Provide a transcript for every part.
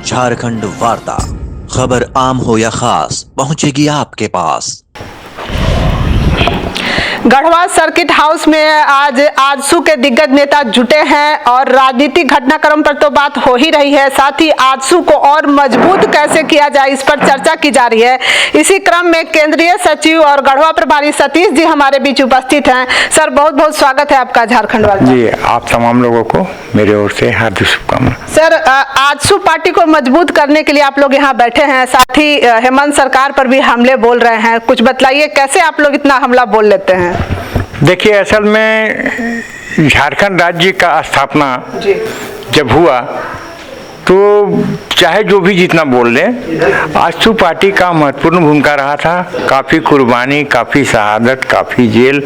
झारखंड वार्ता, खबर आम हो या खास पहुंचेगी आपके पास। गढ़वा सर्किट हाउस में आज आजसू के दिग्गज नेता जुटे हैं और राजनीतिक घटनाक्रम पर तो बात हो ही रही है, साथ ही आजसू को और मजबूत कैसे किया जाए इस पर चर्चा की जा रही है। इसी क्रम में केंद्रीय सचिव और गढ़वा प्रभारी सतीश जी हमारे बीच उपस्थित हैं। सर, बहुत बहुत स्वागत है आपका झारखंड वार्ता। जी, आप तमाम लोगों को मेरे ओर से हार्दिक शुभकामनाएं। सर, आजसू पार्टी को मजबूत करने के लिए आप लोग यहाँ बैठे हैं, साथ ही हेमंत सरकार पर भी हमले बोल रहे हैं। कुछ बताइए, कैसे आप लोग इतना हमला बोल लेते हैं? देखिए, असल में झारखंड राज्य का स्थापना जब हुआ तो चाहे जो भी जितना बोल लें, आजसू पार्टी का महत्वपूर्ण भूमिका रहा था। काफ़ी कुर्बानी, काफ़ी शहादत, काफ़ी जेल,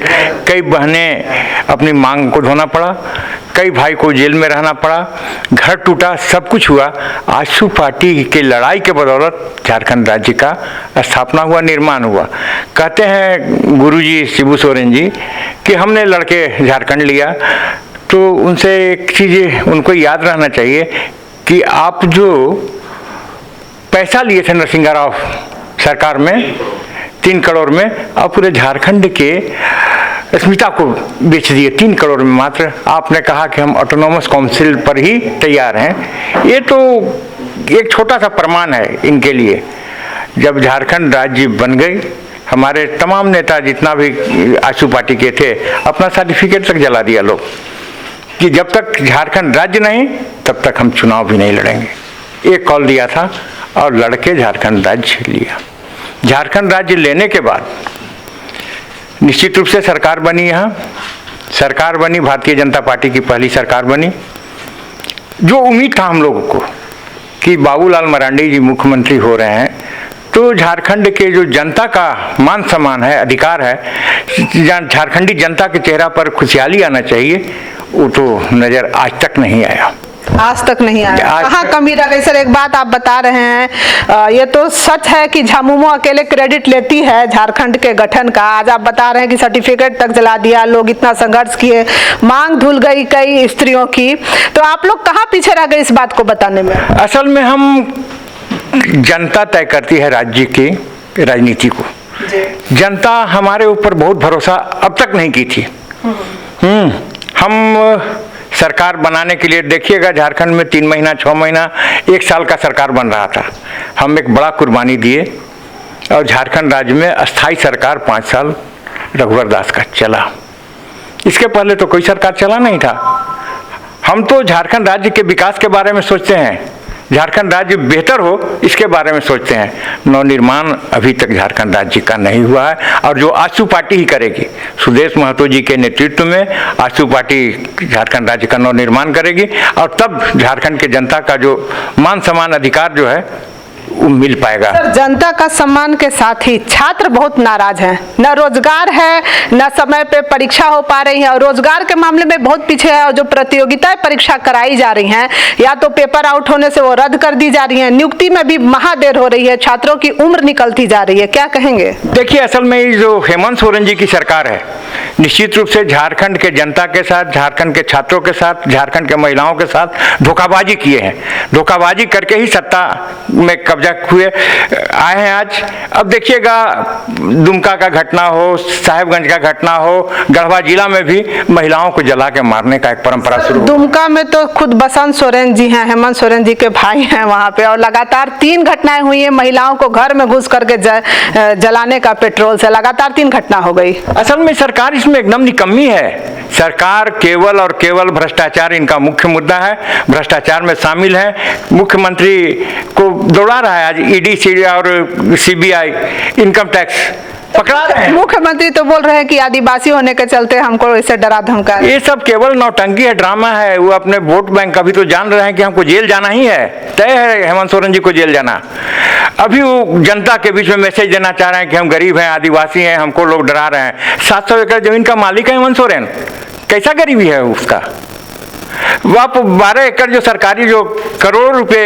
कई बहनें अपनी मांग को धोना पड़ा, कई भाई को जेल में रहना पड़ा, घर टूटा, सब कुछ हुआ। आजसू पार्टी की लड़ाई के बदौलत झारखंड राज्य का स्थापना हुआ, निर्माण हुआ। कहते हैं गुरुजी शिबू सोरेन जी कि हमने लड़के झारखंड लिया, तो उनसे एक चीज़ उनको याद रहना चाहिए कि आप जो पैसा लिए थे नरसिंह राव सरकार में 3 करोड़ में, आप पूरे झारखंड के अस्मिता को बेच दिए 3 करोड़ में मात्र। आपने कहा कि हम ऑटोनॉमस काउंसिल पर ही तैयार हैं। ये तो एक छोटा सा प्रमाण है इनके लिए। जब झारखंड राज्य बन गई, हमारे तमाम नेता जितना भी आजसू पार्टी के थे, अपना सर्टिफिकेट तक जला दिया लोग कि जब तक झारखंड राज्य नहीं तब तक हम चुनाव भी नहीं लड़ेंगे। एक कॉल दिया था और लड़के झारखंड राज्य लिया। झारखंड राज्य लेने के बाद निश्चित रूप से सरकार बनी। यहाँ सरकार बनी, भारतीय जनता पार्टी की पहली सरकार बनी। जो उम्मीद था हम लोगों को कि बाबूलाल मरांडी जी मुख्यमंत्री हो रहे हैं, तो झारखंड के जो जनता का मान सम्मान है, अधिकार है, झारखंडी जनता के चेहरा पर खुशहाली आना चाहिए, वो तो नजर आज तक नहीं आया। आज तक नहीं आया। कहाँ कमी रह गई? सर, एक बात आप बता रहे हैं, ये तो सच है कि झामुमो अकेले क्रेडिट लेती है झारखंड के गठन का। आज आप बता रहे हैं कि सर्टिफिकेट तक जला दिया, लोग इतना संघर्ष किए, मांग धुल गई कई स्त्रियों की, तो आप लोग कहाँ पीछे रह गए इस बात को बताने में? असल में हम जनता तय करती है राज्य की राजनीति को। जनता हमारे ऊपर बहुत भरोसा अब तक नहीं की थी। हम सरकार बनाने के लिए, देखिएगा झारखंड में 3 महीना, 6 महीना, 1 साल का सरकार बन रहा था। हम एक बड़ा कुर्बानी दिए और झारखंड राज्य में अस्थाई सरकार 5 साल रघुवर दास का चला। इसके पहले तो कोई सरकार चला नहीं था। हम तो झारखंड राज्य के विकास के बारे में सोचते हैं, झारखंड राज्य बेहतर हो इसके बारे में सोचते हैं। नवनिर्माण अभी तक झारखंड राज्य का नहीं हुआ है और जो आजसू पार्टी ही करेगी। सुदेश महतो जी के नेतृत्व में आजसू पार्टी झारखंड राज्य का नवनिर्माण करेगी और तब झारखंड के जनता का जो मान सम्मान अधिकार जो है वो मिल पाएगा। सर, जनता का सम्मान के साथ ही छात्र बहुत नाराज हैं, न रोजगार है, न समय पे परीक्षा हो पा रही है, और रोजगार के मामले में बहुत पीछे है। और जो प्रतियोगिताएं परीक्षा कराई जा रही हैं, या तो पेपर आउट होने से वो रद्द कर दी जा रही हैं, नियुक्ति में भी महादेर हो रही है, छात्रों की उम्र निकलती जा रही है, क्या कहेंगे? देखिए, असल में जो हेमंत सोरेन जी की सरकार है, निश्चित रूप से झारखंड के जनता के साथ, झारखंड के छात्रों के साथ, झारखंड के महिलाओं के साथ धोखाबाजी किए हैं। धोखाबाजी करके ही सत्ता में कब्जा हुए आए हैं आज। अब देखिएगा, दुमका का घटना हो, साहेबगंज का घटना हो, गढ़वा जिला में भी महिलाओं को जला के मारने का एक परंपरा शुरू। दुमका में तो खुद बसंत सोरेन जी हैं, हेमंत सोरेन जी के भाई हैं वहां पे, और लगातार 3 घटनाएं हुई हैं महिलाओं को घर में घुस करके जलाने का, पेट्रोल से लगातार 3 घटना हो गई। असल में सरकार इसमें एकदम निकम्मी है। सरकार केवल और केवल भ्रष्टाचार इनका मुख्य मुद्दा है, भ्रष्टाचार में शामिल है। मुख्यमंत्री को दौड़ा रहा है आज ईडी और सीबीआई, इनकम टैक्स पकड़ा रहे हैं। मुख्यमंत्री तो बोल रहे हैं कि आदिवासी होने के चलते हमको इसे डरा धमका। ये सब केवल नौटंकी है, ड्रामा है। वो अपने वोट बैंक का भी तो जान रहे हैं कि हमको जेल जाना ही है, तय है हेमंत सोरेन जी को जेल जाना। अभी वो जनता के बीच में मैसेज देना चाह रहे हैं कि हम गरीब हैं, आदिवासी हैं, हमको लोग डरा रहे हैं। 700 एकड़ जमीन का मालिक है हेमंत सोरेन, कैसा गरीबी है उसका? आप 12 एकड़ जो सरकारी जो करोड़ रुपए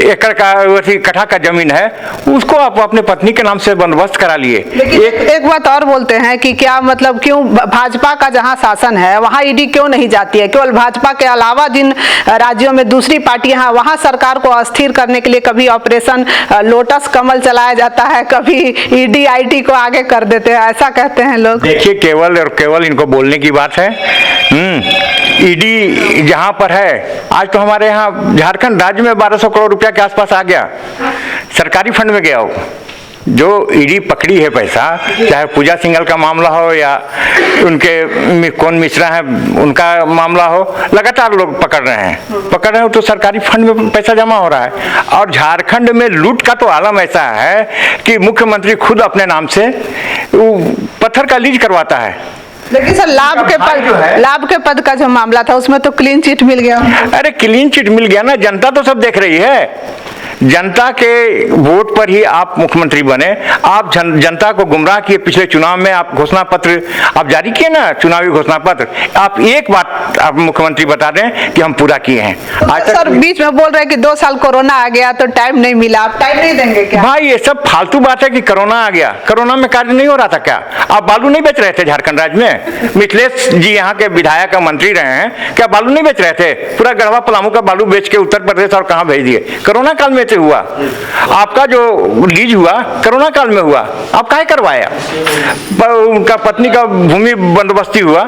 एकड़ का कट्ठा का जमीन है उसको आप अपने पत्नी के नाम से बंदोबस्त करा लिए। एक बात और बोलते हैं कि क्या मतलब क्यों भाजपा का जहां शासन है वहां ईडी क्यों नहीं जाती है? केवल भाजपा के अलावा जिन राज्यों में दूसरी पार्टियां हैं वहां सरकार को अस्थिर करने के लिए कभी ऑपरेशन लोटस कमल चलाया जाता है, कभी ईडी आईटी को आगे कर देते हैं, ऐसा कहते हैं लोग। देखिए केवल और केवल इनको बोलने की बात है। ईडी जहां पर है, आज तो हमारे यहाँ झारखंड राज्य में 1200 करोड़ रुपया के आसपास आ गया, सरकारी फंड में गया हो। जो ईडी पकड़ी है पैसा, चाहे पूजा सिंघल का मामला हो या उनके कौन मिश्रा है उनका मामला हो, लगातार लोग पकड़ रहे हो तो सरकारी फंड में पैसा जमा हो रहा है। और झारखंड में लूट का तो आलम ऐसा है कि मुख्यमंत्री खुद अपने नाम से पत्थर का लीज करवाता है। लेकिन सर लाभ के पद का जो मामला था उसमें तो क्लीन चिट मिल गया। अरे क्लीन चिट मिल गया ना, जनता तो सब देख रही है। जनता के वोट पर ही आप मुख्यमंत्री बने। आप जनता को गुमराह किए। पिछले चुनाव में आप घोषणा पत्र आप जारी किए ना, चुनावी घोषणा पत्र। आप एक बात आप मुख्यमंत्री बता दें कि हम पूरा किए हैं। आज सर बीच में बोल रहे हैं कि 2 साल कोरोना आ गया तो टाइम नहीं मिला, आप टाइम नहीं देंगे क्या? भाई ये सब फालतू बात है कि कोरोना आ गया। कोरोना में कार्य नहीं हो रहा था क्या? आप बालू नहीं बेच रहे थे झारखंड राज्य में? मिथिलेश जी यहाँ के विधायक मंत्री रहे हैं, क्या बालू नहीं बेच रहे थे? पूरा गढ़वा पलामू का बालू बेच के उत्तर प्रदेश और कहाँ भेज दिए? कोरोना काल में से हुआ। आपका जो लीज हुआ कोरोना काल में हुआ, आप काहे करवाया? उनका पत्नी का भूमि बंदोबस्ती हुआ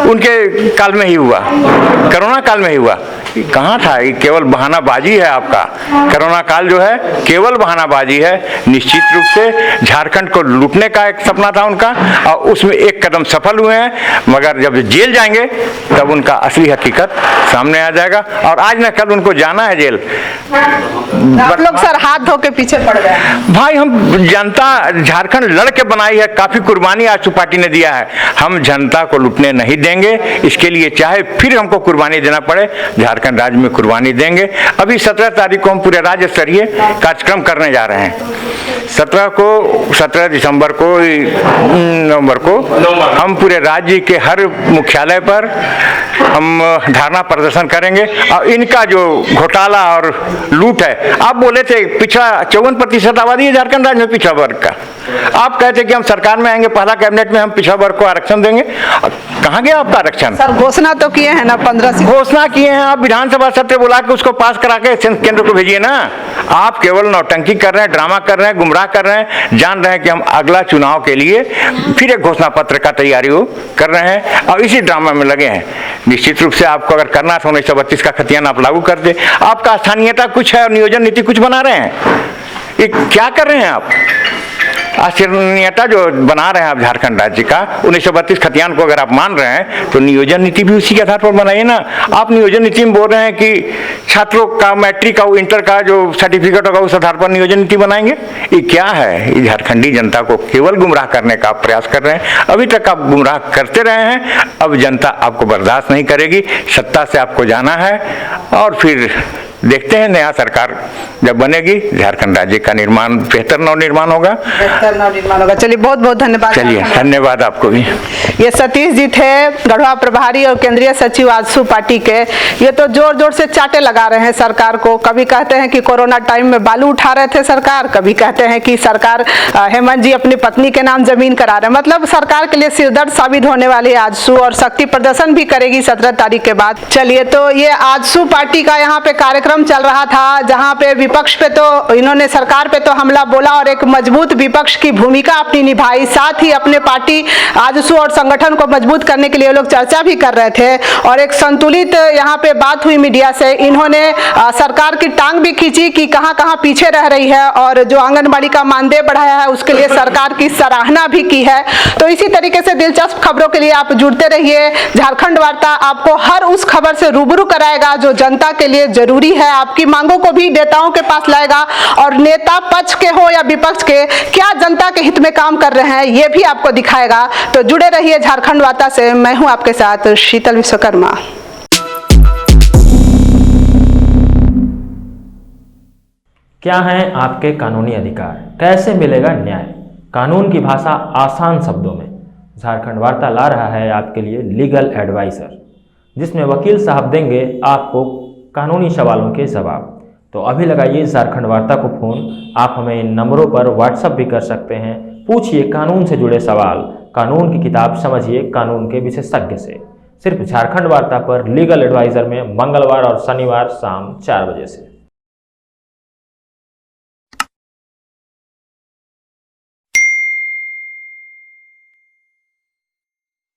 उनके काल में ही हुआ, कोरोना काल में ही हुआ। कहाँ था? ये केवल बहानाबाजी है आपका। कोरोना काल जो है केवल बहानाबाजी है। निश्चित रूप से झारखंड को लूटने का एक सपना था उनका और उसमें एक कदम सफल हुए हैं, मगर जब जेल जाएंगे तब उनका असली हकीकत सामने आ जाएगा। और आज न कल उनको जाना है जेल। आप लोग सर हाथ धो के पीछे पड़ गए। भाई हम जनता झारखंड लड़ के बनाई है, काफी कुर्बानी आजसू पार्टी ने दिया है। हम जनता को लूटने नहीं देंगे। इसके लिए चाहे फिर हमको कुर्बानी देना पड़े, झारखंड राज्य में कुर्बानी देंगे। अभी 17 तारीख को हम पूरे राज्य स्तरीय कार्यक्रम करने जा रहे हैं। 17 दिसंबर को नवंबर को हम पूरे राज्य के हर मुख्यालय पर हम धरना प्रदर्शन करेंगे। और इनका जो घोटाला और लूट है, आप बोले थे पिछड़ा 54% आबादी है झारखंड राज्य में पिछड़ा वर्ग का। आप कहते कि हम सरकार में आएंगे, पहला कैबिनेट में हम पिछड़ा वर्ग को आरक्षण देंगे। कहाँ गया आपका आरक्षण? सर घोषणा तो किए हैं ना, 15 से घोषणा किए हैं। आप विधानसभा सत्र बुला के उसको पास करा के केंद्र को भेजिए ना। आप केवल नौटंकी कर रहे हैं, ड्रामा कर रहे हैं, गुमराह कर रहे हैं। जान रहे हैं कि हम अगला चुनाव के लिए फिर एक घोषणा पत्र का तैयारी कर रहे हैं और इसी ड्रामा में लगे हैं। निश्चित रूप से आपको अगर करना था 1932 का खतियान आप लागू कर दे। आपका स्थानीयता कुछ है और नियोजन नीति कुछ बना रहे हैं। ये क्या कर रहे हैं आप? स्थानीयता जो बना रहे हैं आप झारखंड राज्य का 1932 खतियान को अगर आप मान रहे हैं तो नियोजन नीति भी उसी के आधार पर बनाइए ना। आप नियोजन नीति में बोल रहे हैं कि छात्रों का मैट्रिक का इंटर का जो सर्टिफिकेट होगा उस आधार पर नियोजन नीति बनाएंगे। ये क्या है? ये झारखंडी जनता को केवल गुमराह करने का आप प्रयास कर रहे हैं। अभी तक आप गुमराह करते रहे हैं, अब जनता आपको बर्दाश्त नहीं करेगी। सत्ता से आपको जाना है और फिर देखते हैं नया सरकार जब बनेगी झारखंड राज्य का निर्माण बेहतर नवनिर्माण होगा। चलिए बहुत बहुत धन्यवाद। चलिए धन्यवाद आपको भी। ये सतीश जी थे गढ़वा प्रभारी और केंद्रीय सचिव आजसू पार्टी के। ये तो जोर जोर से चाटे लगा रहे हैं सरकार को। कभी कहते हैं कि कोरोना टाइम में बालू उठा रहे थे सरकार, कभी कहते हैं कि सरकार हेमंत जी अपनी पत्नी के नाम जमीन करा रहे हैं। मतलब सरकार के लिए सिरदर्द साबित होने वाली है आजसू और शक्ति प्रदर्शन भी करेगी 17 तारीख के बाद। चलिए तो ये आजसू पार्टी का यहाँ पे कार्यक्रम चल रहा था जहां पे विपक्ष पे तो इन्होंने सरकार पे तो हमला बोला और एक मजबूत विपक्ष की भूमिका अपनी निभाई। साथ ही अपने पार्टी आजसू और संगठन को मजबूत करने के लिए लोग चर्चा भी कर रहे थे और एक संतुलित यहाँ पे बात हुई मीडिया से। इन्होंने सरकार की टांग भी खींची कि कहां पीछे रह रही है और जो आंगनबाड़ी का मानदेय बढ़ाया है उसके लिए सरकार की सराहना भी की है। तो इसी तरीके से दिलचस्प खबरों के लिए आप जुड़ते रहिए। झारखंड वार्ता आपको हर उस खबर से रूबरू कराएगा जो जनता के लिए जरूरी है, आपकी मांगों को भी नेताओं के पास लाएगा और नेता पक्ष के हो या विपक्ष के क्या जनता के हित में काम कर रहे हैं ये भी आपको दिखाएगा। तो जुड़े रहिए झारखंड वार्ता से। मैं हूं आपके साथ शीतल विश्वकर्मा। क्या हैं आपके कानूनी अधिकार? कैसे मिलेगा न्याय? कानून की भाषा आसान शब्दों में झारखंड वार्ता ला रहा है आपके लिए लीगल एडवाइजर। जिसमें वकील साहब देंगे आपको कानूनी सवालों के जवाब। तो अभी लगाइए झारखंड वार्ता को फ़ोन। आप हमें इन नंबरों पर व्हाट्सएप भी कर सकते हैं। पूछिए कानून से जुड़े सवाल, कानून की किताब समझिए कानून के विशेषज्ञ से। सिर्फ झारखंड वार्ता पर लीगल एडवाइजर में मंगलवार और शनिवार शाम 4 बजे से।